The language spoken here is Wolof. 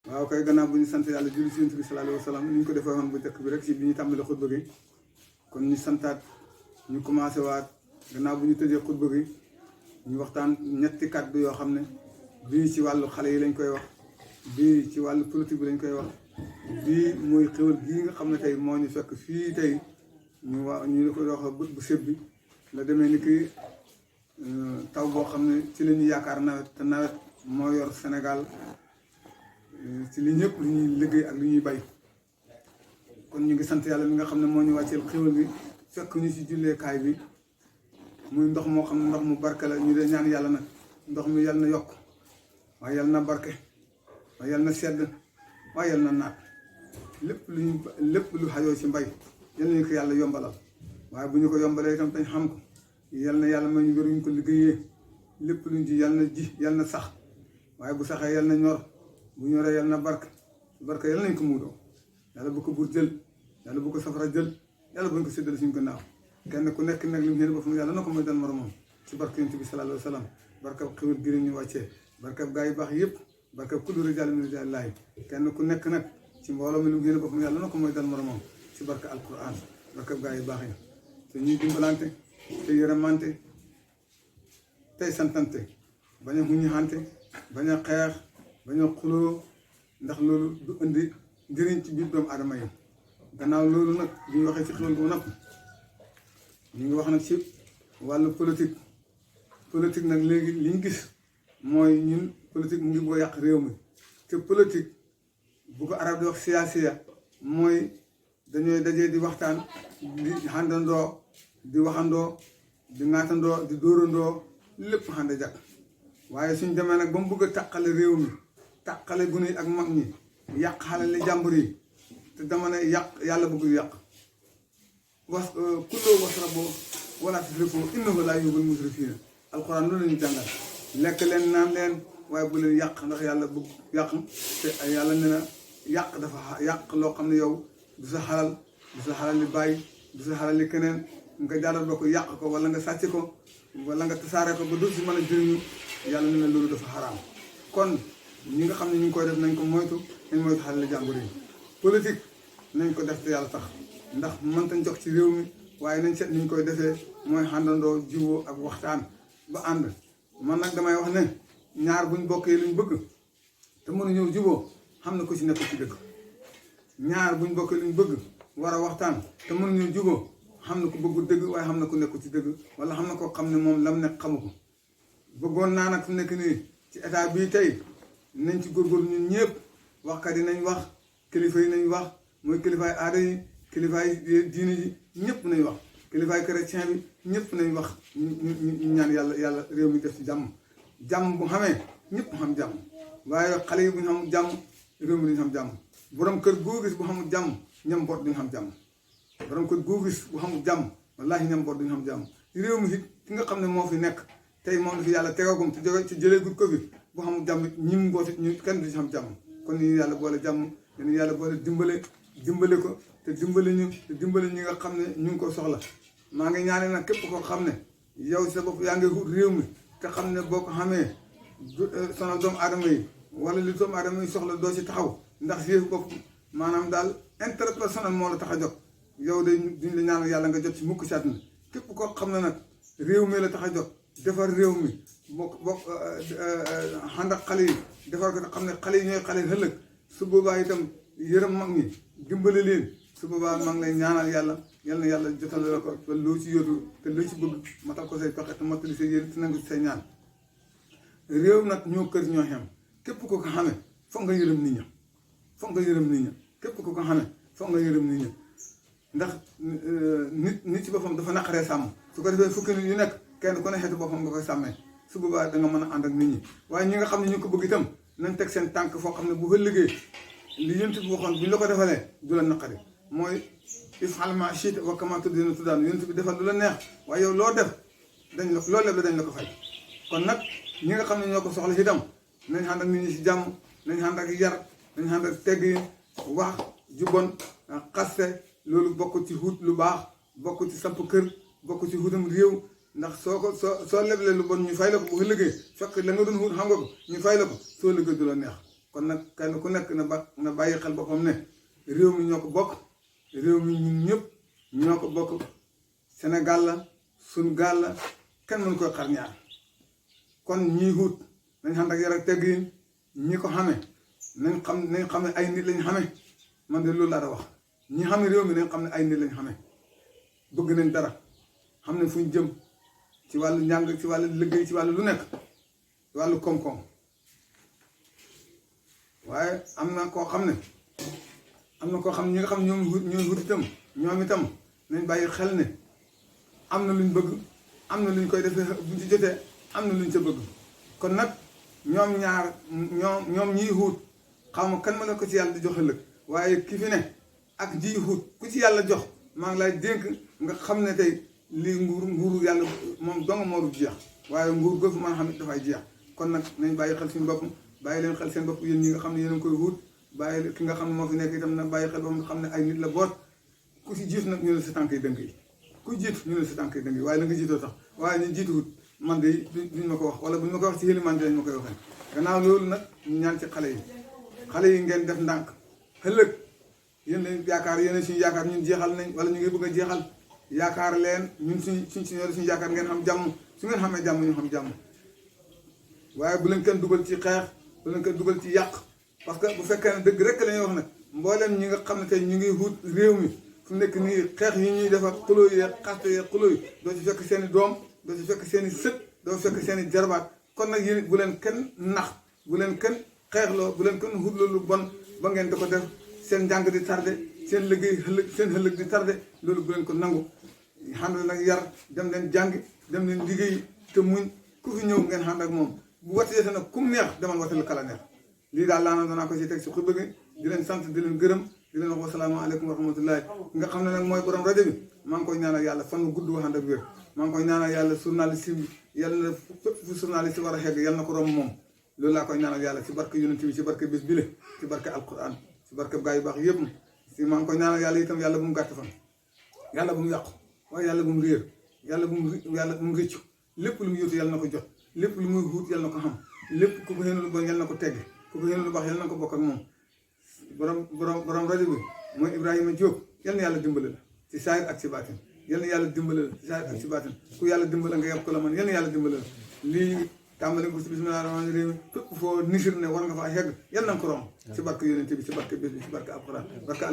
waaw kay gannaaw bu ñu sant yàlla julli ci Yonent bi sallallahu alayhi wa sallam ni ñu ko defee woon bu njëkk bi rek ci bi ñu tàmbali xutba gi kon ñu santaat ñu commencé waat gannaaw bu ñu tëjee xutba gi ñu waxtaan ñetti kàddu yoo xam ne bii ci wàllu xale yi lañ koy wax bii ci wàllu politique bi lañ koy wax bii mooy xéwal gii nga xam ne tey moo ñu fekk fii tey ñu ko wax bët bu sëb bi la demee ni ki taw boo xam ne ci la ñu yaakaar nawet te nawet moo yor Sénégal ci li ñëpp li ñuy liggéey ak li ñuy bay kon ñu ngi sant yàlla mi nga xam ne moo ñu wàcceel xéwal bi fekk ñu ci julleekaay bi muy ndox moo xam ne ndox mu barke la ñu de ñaan yàlla nag ndox mi yàlla na yokk waaye yàlla na barke waaye yàlla na sedd waaye yàlla na naat lépp lu xajoo ci mbay yal nañu ko yàlla yombalal waaye bu ñu ko yombalee itam dañ xam ko yal na yàlla may ñu wér ñu ko liggéeyee lépp luñ ji yàlla na yàlla na sax waaye bu saxee yàlla na ñor bu ñoree yàlla na barke yàlla nañ ko muudoo yàlla bu ko bur jël yàlla bu ko safara jël yàlla bu ñu ko séddale suñu gannaaw kenn ku nekk nag li mu xéene boppam yàlla na ko may dal moromam ci barke Yonent bi sallallahu alayhi wa sallam barkab xéwal gi ñu wàccee barkab gaa yu baax yëpp barkab kullu rijaal min rijaalillaahi kenn ku nekk nag ci mbooloo mi li mu xéene boppam yàlla na ko may dal moromam ci barke alquran barkab gaa yu baax yi te ñuy dimbalante te yërëmante tey santante bañ a muñuxante bañ a xeex bañ a xuloo ndax loolu du indi njëriñ ci biir doomu aadama yi gannaaw loolu nag bu ñu waxee ci xéwal bu napp ñu ngi wax nag ci wàllu politique nag léegi li ñu gis mooy ñun politique mu ngi boo yàq réew mi te politique bu ko arab di wax siyaasiya mooy dañooy dajee di waxtaan di xàndandoo di waxandoo di ŋaatandoo di dóorandoo lépp xànd jàkk waaye suñ demee nag ba mu bëgg a tàqale réew mi tàqale gune yi ak mag ñi yàq xale li jàmbur yi te dama ne yàq yàlla bëggul yàq was kulloo wasraboo wala tusrifoo innahu laa yuhibbul musrifiina alxuraan loolu la ñu jàngal lekk leen naan leen waaye bu leen yàq ndax yàlla bëgg yàq te yàlla ne na yàq dafa yàq loo xam ne yow du sa xalal li bàyyi du sa xalal li keneen nga jàllal ba ko yàq ko wala nga sàcc ko wala nga tasaare ko ba du si mën a jëriñu yàlla ne na loolu dafa xaraam kon ñi nga xam ne ñu ngi koy def nañ ko moytu xalal li jàmbur yi politique nañ ko def te yàlla tax ndax mëntañ jox ci réew mi waaye nañ seet ni ñu koy defee mooy xàndandoo jiwoo ak waxtaan ba ànd man nag damay wax ne ñaar buñ bokkee luñ bëgg te mënu ñëw juboo xam na ko ci nekk ci dëgg ñaar buñ bokkee luñ bëgg war a waxtaan te mënu ñëw juboo xam na ko bëggul dëgg waaye xam na ko nekku ci dëgg wala xam na ko xam ne moom lam nekk xamu ko bëggoon naa nag fu nekk nii ci état bii tey nañ ci góorgóorlu ñun ñëpp waxkat yi nañ wax kilifa yi nañ wax mooy kilifaay aada yi kilifaay diine yi ñëpp nañ wax kilifaay chrétien bi ñëpp nañ wax ñu ñaan yàlla réew mi def ci jàmm bu xamee ñëpp xam jàmm waaye xale yi bu ñu xam jàmm réew mi duñu xam jàmm borom kër goo gis bu xamul jàmm ñam boot duñu xam jàmm borom kër goo gis bu xamul jàmm wallaahi ñam boot duñu xam jàmm réew mi it ki nga xam ne moo fi nekk tey moom la fi yàlla tegagum te jóge ci jëlee gut ko fi bu xamul jàmm ñi mu booti ñu kenn duñu xam jàmm kon ñu yàlla boole jàmm ñu yàlla boole dimbale ko te dimbale ñu te dimbale ñi nga xam ne ñu ngi ko soxla maa ngi ñaane nag képp koo xam ne yow sa bopp yaa ngi wut réew mi te xam ne boo ko xamee sonal doomu aadama yi wala li doomu aadama yi soxla doo ci taxaw ndax yéefu bopp maanaam daal intérêt personnel moo la tax a jóg yow de duñ la ñaanal yàlla nga jot ci mukk ci àdduna képp koo xam ne nag réew mi la tax a jóg defar réew mi bokk ànd ak xale yi defar ko te xam ne xale yi ñooy xale yi ëllëg su boobaa itam yërëm mag ñi dimbale leen su boobaa maa ngi lay ñaanal yàlla yal na yàlla jotal la ko ba loo ci yóotu te loo ci bëgg matal ko say pexe te matali say yéen te nangu say ñaan réew nag ñoo kër ñoo xem képp ko ko xamee foog nga yërëm nit ña képp ko ko xamee foog nga yërëm nit ña ndax nit ci boppam dafa naqaree sàmm su ko defee fukki nit yu nekk kenn ku ne xeetu boppam nga koy sàmmee su boobaa da nga mën a ànd ak nit ñi waaye ñi nga xam ne ñu ko bëgg itam nañ teg seen tànk foo xam ne bu fa liggéey li Yonent bi waxoon bu ñu la ko defalee du la naqari mooy if'al maa shi'ta wa kamaa tudiinu tudaan Yonent bi defal lu la neex waaye yow loo def dañ la loo leb dañ la ko fay kon nag ñi nga xam ne ñoo ko soxla itam nañ ànd ak nit ñi si jàmm nañ ànd ak yar nañ ànd ak tegg yi wax jubon xaste loolu bokk ci wut lu baax bokk ci samp kër bokk ci wutam réew ndax soo leblee lu bon ñu fay la ko bu liggéey fekk la nga doon wut xam nga ko ñu fay la ko soo liggéey du la neex kon nag kenn ku nekk na bàyyi xel boppam ne réew mi ñoo ko bokk réew mi ñun ñëpp ñoo ko bokk Sénégal la suñ gaal la kenn mënu koy xar ñaar kon ñii wut nañ xam ak yar ak teggin ñi ko xamee nañ xam ne ay nit lañ xamee man de loolu laa da wax ñi xamee réew mi nañ xam ne ay nit lañ xamee bëgg nañ dara xam ne fu ñu jëm ci wàllu njàng ci wàllu liggéey ci wàllu lu nekk ci wàllu koom-koom waaye am na koo xam ne ñi nga xam ne ñooy wut itam ñoom itam nañ bàyyi xel ne am na luñ bëgg am na luñ koy defee buñ ci jotee am na luñ ca bëgg kon nag ñoom ñaar ñoom ñiy wut xaw ma kan ma la ko ci yàlla di joxe lëg waaye ki fi ne ak jiy wut ku ci yàlla jox maa ngi lay dénk nga xam ne tey lii nguuru yàlla moom dong moo du jeex waaye nguur goofu mën a xam ne dafay jeex kon nag nañ bàyyi xel suñu bopp bàyyi leen xel seen bopp yéen ñi nga xam ne yéen a ngi koy wut bàyyi ki nga xam ne moo fi nekk itam nag bàyyi xel boppam nga xam ne ay nit la boot ku si jiitu nag ñu ne sa tànk yi dënk yi ku jiitu ñu ne sa tànk yi dënk yi waaye la nga jiitoo tax waaye ñu jiitu wut man de duñ ma ko wax wala buñ ma ko wax ci yélimaan dañ ma koy waxee gannaaw loolu nag ñu ñaan ci xale yi ngeen def ndànk ëllëg yéen lañ yaakaar yéen suñu yaakaar ñun jeexal nañ wala ñu ngi bëgg a jeexal yaakaar leen ñun suñu yaakaar ngeen xam jàmm su ngeen xamee jàmm ñu xam jàmm waaye bu leen kenn dugal ci xeex bu leen kenn dugal ci yàq parce que bu fekkee ne dëgg rek la ñuy wax nag mbooleem ñi nga xam ne tey ñu ngi wut réew mi fu nekk nii xeex yi ñuy def ak xuloo yi xaste yi xuloo yi doo ci fekk seen i doom doo ci fekk seen i sët doo fekk seen i jarbaat kon nag yéen bu leen kenn nax bu leen kenn xeexloo bu leen kenn wut loolu bon ba ngeen di ko def seen njàng di tardé seen liggéey seen ëllëg di tardé loolu bu leen ko nangu xam nag yar dem leen jàngi dem leen liggéey te muñ ku fi ñëw ngeen xam ak moom bu watee nag kum neex demal wateel kala neex lii daal laa danaa ko ci teg si xutba gi di leen sant di leen gërëm di leen wax wasalaamaaleykum wa rahmatullahi nga xam ne nag mooy borom rajo bi maa ngi koy ñaanal yàlla fan nga gudd waxand ak wér maa ngi koy ñaanal yàlla journaliste bi yàlla na fépp fu journaliste war a xegg yàlla na ko romb moom loolu laa koy ñaanal yàlla ci barke yonent bi ci barke bés bile ci barke alquran ci barke gaa yu baax yëpp si maa ngi koy ñaanal yàlla itam yàlla bu mu gàtt fan yàlla bu mu yàqu waaye yàlla bu mu réer yàlla bu mu rëccu lépp lu mu yóotu yàlla na ko jot lépp lu muy wut yàlla na ko xam lépp ku ko xéene lu bon yàlla na ko tegg ku ko xéene lu baax yàlla na ko bokk ak moom borom rajo bi mooy Ibrahima Diop yal na yàlla dimbale la ci saayir ak ci baatin yal na yàlla dimbale la ci saayir ak ci baatin ku yàlla dimbale nga yab ko la man yal na yàlla dimbale la lii tàmbali ko ci bismillah rahmaani rahim fépp foo nisir ne war nga faa yegg yal na ko rom ci barke yonent bi ci barke bés bi ci barke alquran barke